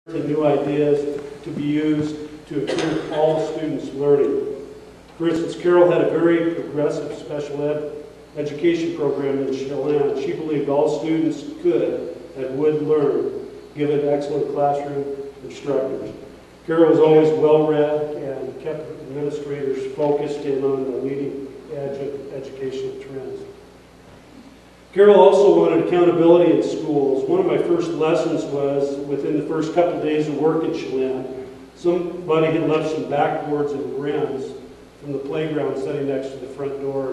to new ideas to be used to improve all students' learning. For instance, Carol had a very progressive special education program in Chelan. She believed all students could and would learn, given excellent classroom instructors. Carol was always well-read and kept administrators focused in on the leading edge of educational trends. Carol also wanted accountability in schools. One of my first lessons was within the first couple of days of work in Chelan, somebody had left some backboards and rims from the playground sitting next to the front door.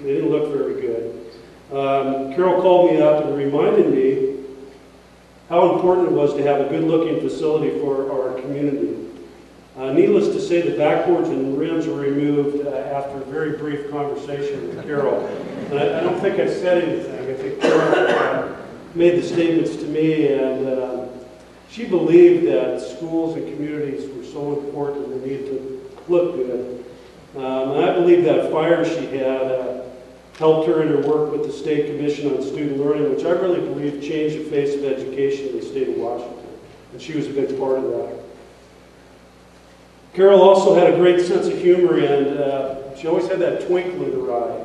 They didn't look very good. Carol called me up and reminded me how important it was to have a good-looking facility for our community. Needless to say, the backboards and rims were removed after a very brief conversation with Carol. And I don't think I said anything. I think Carol made the statements to me, and she believed that schools and communities were so important and they needed to look good. And I believe that fire she had helped her in her work with the State Commission on Student Learning, which I really believe changed the face of education in the state of Washington. And she was a big part of that. Carol also had a great sense of humor, and she always had that twinkle in her eye.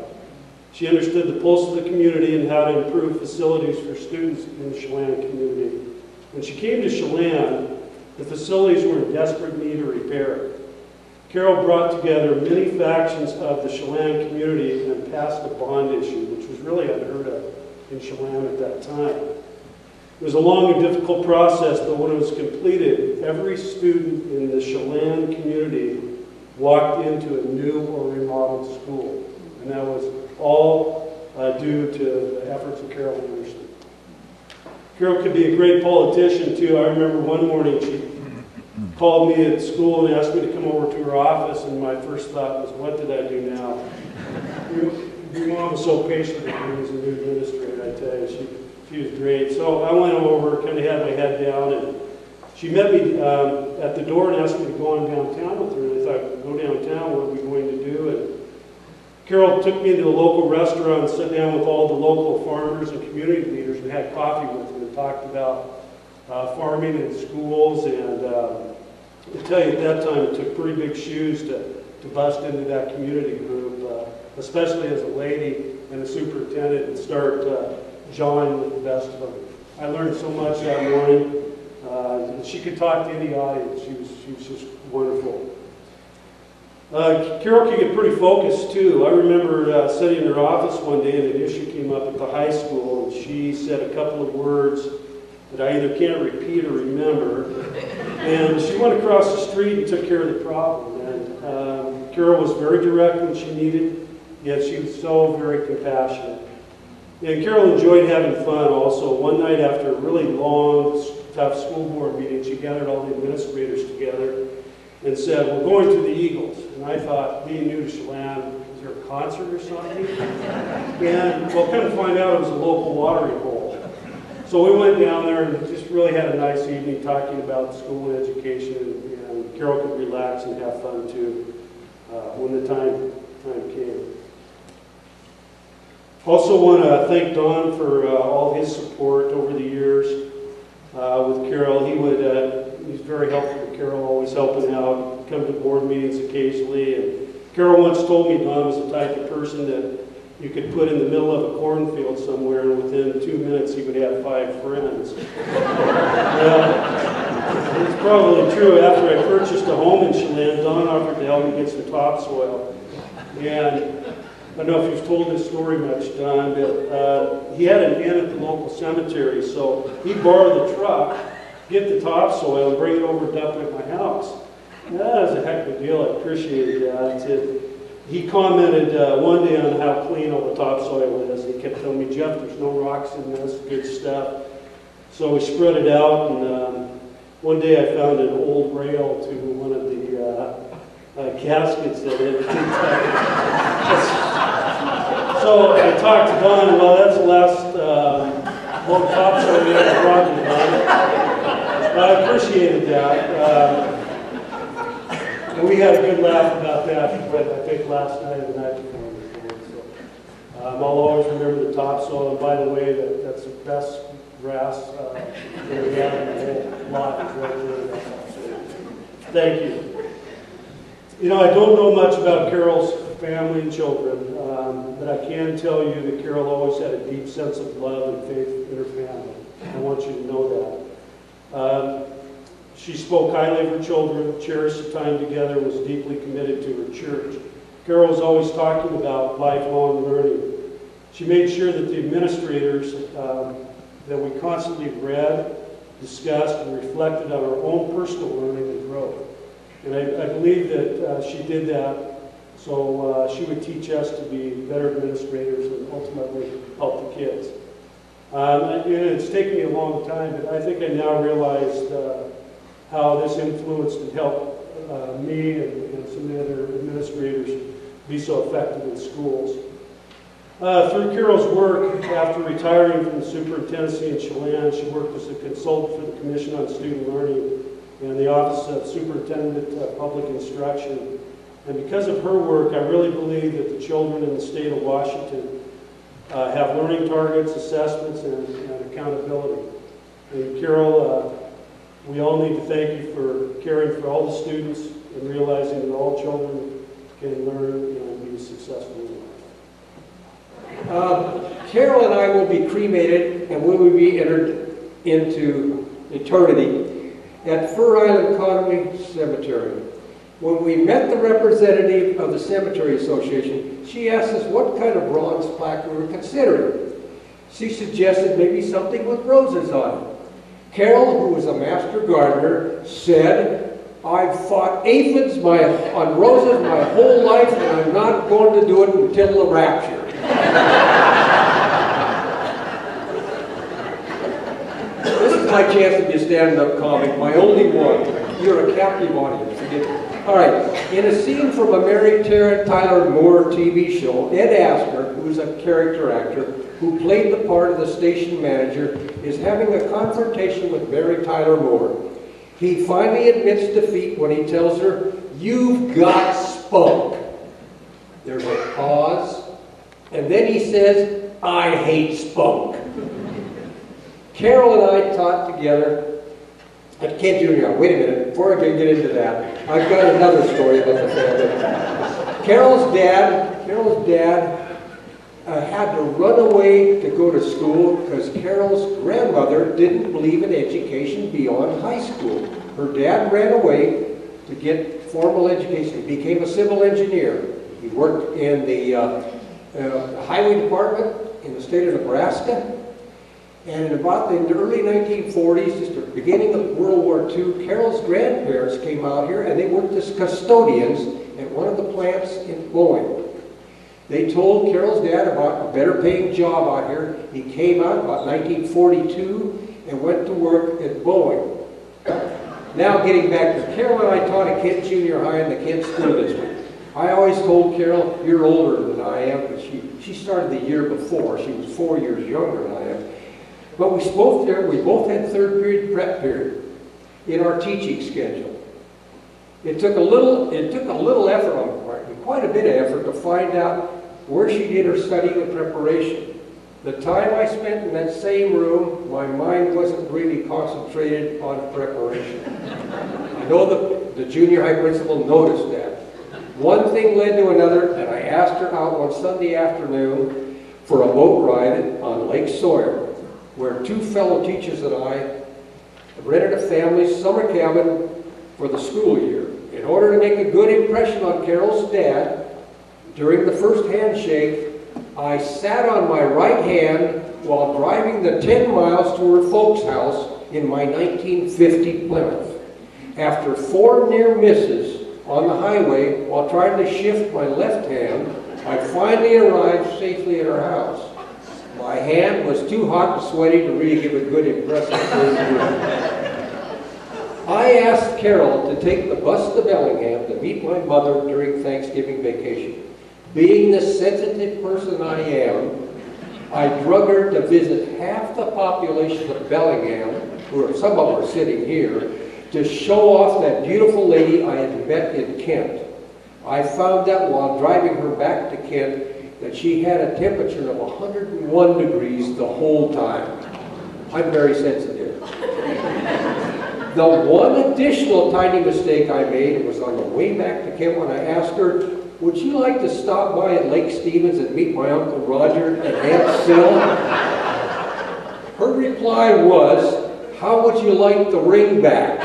She understood the pulse of the community and how to improve facilities for students in the Chelan community. When she came to Chelan, the facilities were in desperate need of repair. Carol brought together many factions of the Chelan community and passed a bond issue, which was really unheard of in Chelan at that time. It was a long and difficult process, but when it was completed, every student in the Chelan community walked into a new or remodeled school. And that was all due to the efforts of Carol Anderson. Carol could be a great politician, too. I remember one morning she called me at school and asked me to come over to her office, and my first thought was, what did I do now? Your mom was so patient with me as a new administrator, I tell you. She was great. So I went over, kind of had my head down, and she met me at the door and asked me to go on downtown with her. And I thought, go downtown, what are we going to do? And Carol took me to the local restaurant and sat down with all the local farmers and community leaders and had coffee with them and talked about farming and schools. And I tell you, at that time, it took pretty big shoes to bust into that community group, especially as a lady and a superintendent, and start jawing with the best of them. I learned so much that morning. She could talk to any audience. She was just wonderful. Carol could get pretty focused too. I remember sitting in her office one day and an issue came up at the high school, and she said a couple of words that I either can't repeat or remember. And she went across the street and took care of the problem. And Carol was very direct when she needed, yet she was so very compassionate. And Carol enjoyed having fun also. One night after a really long, tough school board meeting, she gathered all the administrators together and said, we're going to the Eagles. And I thought, being new to Chelan, is there a concert or something? And well, come to find out, it was a local watering hole. So we went down there and just really had a nice evening talking about school and education, and Carol could relax and have fun too when the time came. Also want to thank Don for all his support over the years with Carol. He's very helpful to Carol, always helping out, come to board meetings occasionally. And Carol once told me Don was the type of person that you could put in the middle of a cornfield somewhere, and within 2 minutes he would have 5 friends. It's probably true. After I purchased a home in Chelan, Don offered to help me get some topsoil. And I don't know if you've told this story much, Don, but he had an inn at the local cemetery, so he'd borrow the truck, get the topsoil, and bring it over and dump it at my house. That was a heck of a deal. I appreciated that. He commented one day on how clean all the topsoil is. He kept telling me, Jeff, there's no rocks in this, good stuff. So we spread it out, and one day I found an old rail to one of the caskets that had been So I talked to Don, and well, that's the last load of topsoil we ever brought to Don. I appreciated that. And we had a good laugh about that, I think last night or the night before. So, I'll always remember the topsoil, and by the way, that's the best grass. That we have in the whole lot is right there. So, thank you. You know, I don't know much about Carol's family and children, but I can tell you that Carol always had a deep sense of love and faith in her family. I want you to know that. She spoke highly of her children, cherished the time together, and was deeply committed to her church. Carol was always talking about lifelong learning. She made sure that the administrators that we constantly read, discussed, and reflected on our own personal learning and growth. And I believe that she did that so she would teach us to be better administrators and ultimately help the kids. And it's taken me a long time, but I think I now realized how this influenced and helped me and some of the other administrators be so effective in schools. Through Carol's work, after retiring from the superintendency in Chelan, she worked as a consultant for the Commission on Student Learning and the Office of Superintendent of Public Instruction. And because of her work, I really believe that the children in the state of Washington have learning targets, assessments, and accountability. And Carol, we all need to thank you for caring for all the students and realizing that all children can learn and be successful in life. Carol and I will be cremated and we will be entered into eternity at Fur Island Conway Cemetery. When we met the representative of the Cemetery Association, she asked us what kind of bronze plaque we were considering. She suggested maybe something with roses on it. Carol, who was a master gardener, said, "I've fought aphids on roses my whole life, and I'm not going to do it until the rapture." This is my chance to be a stand-up comic, my only one. You're a captive audience. All right, in a scene from a Mary Tyler Moore TV show, Ed Asner, who's a character actor, who played the part of the station manager, is having a confrontation with Mary Tyler Moore. He finally admits defeat when he tells her, "You've got spunk." There's a pause, and then he says, "I hate spunk." Carol and I taught together at Kent Junior. Wait a minute, before I can get into that, I've got another story about the family. Carol's dad had to run away to go to school because Carol's grandmother didn't believe in education beyond high school. Her dad ran away to get formal education. He became a civil engineer. He worked in the highway department in the state of Nebraska. And about in the early 1940s, just the beginning of World War II, Carol's grandparents came out here and they worked as custodians at one of the plants in Boeing. They told Carol's dad about a better paying job out here. He came out about 1942 and went to work at Boeing. Now getting back to Carol, and I taught at Kent Junior High in the Kent School District. I always told Carol, "You're older than I am," but she started the year before. She was 4 years younger than I am. But we both had third period prep period in our teaching schedule. It took a little effort on my part, quite a bit of effort, to find out where she did her studying and preparation. The time I spent in that same room, my mind wasn't really concentrated on preparation. I know the junior high principal noticed that. One thing led to another, and I asked her out one Sunday afternoon for a boat ride on Lake Sawyer, where two fellow teachers and I rented a family summer cabin for the school year. In order to make a good impression on Carol's dad, during the first handshake, I sat on my right hand while driving the 10 miles to her folks' house in my 1950 Plymouth. After 4 near misses on the highway while trying to shift my left hand, I finally arrived safely at her house. My hand was too hot and sweaty to really give a good impression. I asked Carol to take the bus to Bellingham to meet my mother during Thanksgiving vacation. Being the sensitive person I am, I drug her to visit half the population of Bellingham, where some of them are sitting here, to show off that beautiful lady I had met in Kent. I found out while driving her back to Kent that she had a temperature of 101 degrees the whole time. I'm very sensitive. The one additional tiny mistake I made was on the way back to Kent when I asked her, would you like to stop by at Lake Stevens and meet my Uncle Roger and Aunt Sil? Her reply was, how would you like the ring back?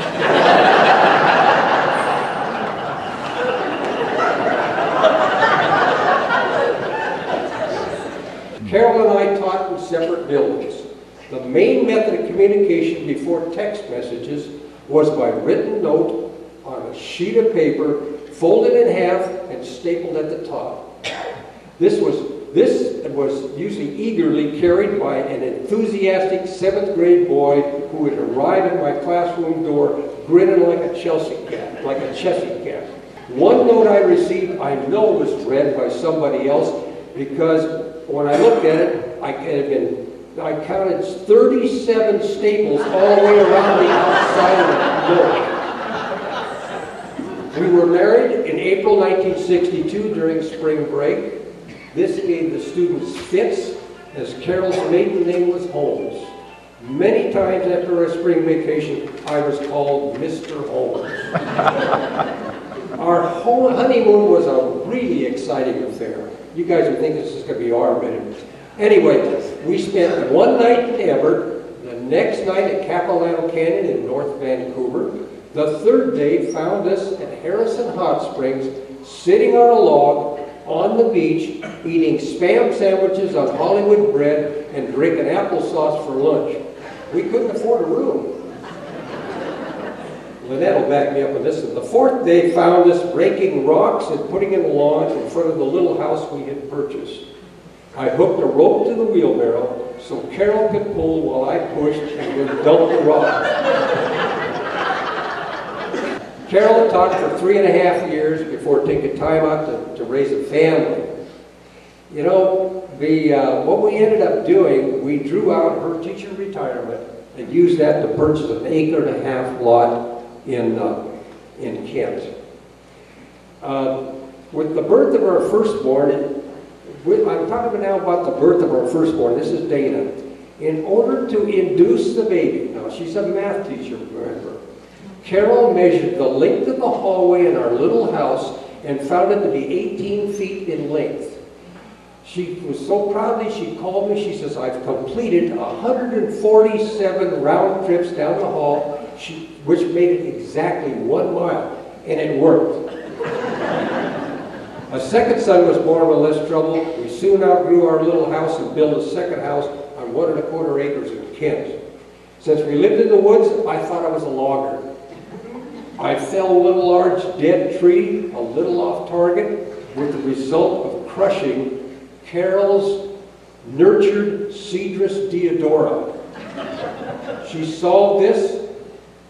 Carol and I taught in separate buildings. The main method of communication before text messages was by written note on a sheet of paper, folded in half and stapled at the top. This was usually eagerly carried by an enthusiastic 7th grade boy who would arrive at my classroom door grinning like a Chelsea cat. One note I received I know was read by somebody else because when I looked at it, I counted 37 staples all the way around the outside of the note. We were married in April 1962 during spring break. This gave the students fits, as Carol's maiden name was Holmes. Many times after our spring vacation, I was called Mr. Holmes. Our whole honeymoon was a really exciting affair. You guys would think this is going to be R-rated. Anyway, we spent one night in Everett, the next night at Capilano Canyon in North Vancouver. The third day found us at Harrison Hot Springs, sitting on a log on the beach, eating Spam sandwiches on Hollywood bread and drinking applesauce for lunch. We couldn't afford a room. Lynette will back me up on this. The fourth day found us raking rocks and putting in the lawn in front of the little house we had purchased. I hooked a rope to the wheelbarrow so Carol could pull while I pushed and would dump the rock. Carol taught for 3.5 years before taking time out to raise a family. You know, what we ended up doing, we drew out her teacher retirement and used that to purchase an 1.5 acre lot in Kent. With the birth of our firstborn, I'm talking now about the birth of our firstborn. This is Dana. In order to induce the baby, now she's a math teacher, remember, Carol measured the length of the hallway in our little house and found it to be 18 feet in length. She was so proudly, she called me, she says, I've completed 147 round trips down the hall, which made it exactly 1 mile, and it worked. A second son was born with less trouble. We soon outgrew our little house and built a second house on 1.25 acres in Kent. Since we lived in the woods, I thought I was a logger. I felled a large dead tree, a little off target, with the result of crushing Carol's nurtured Cedrus deodora. She solved this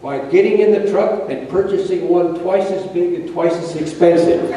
by getting in the truck and purchasing one twice as big and twice as expensive.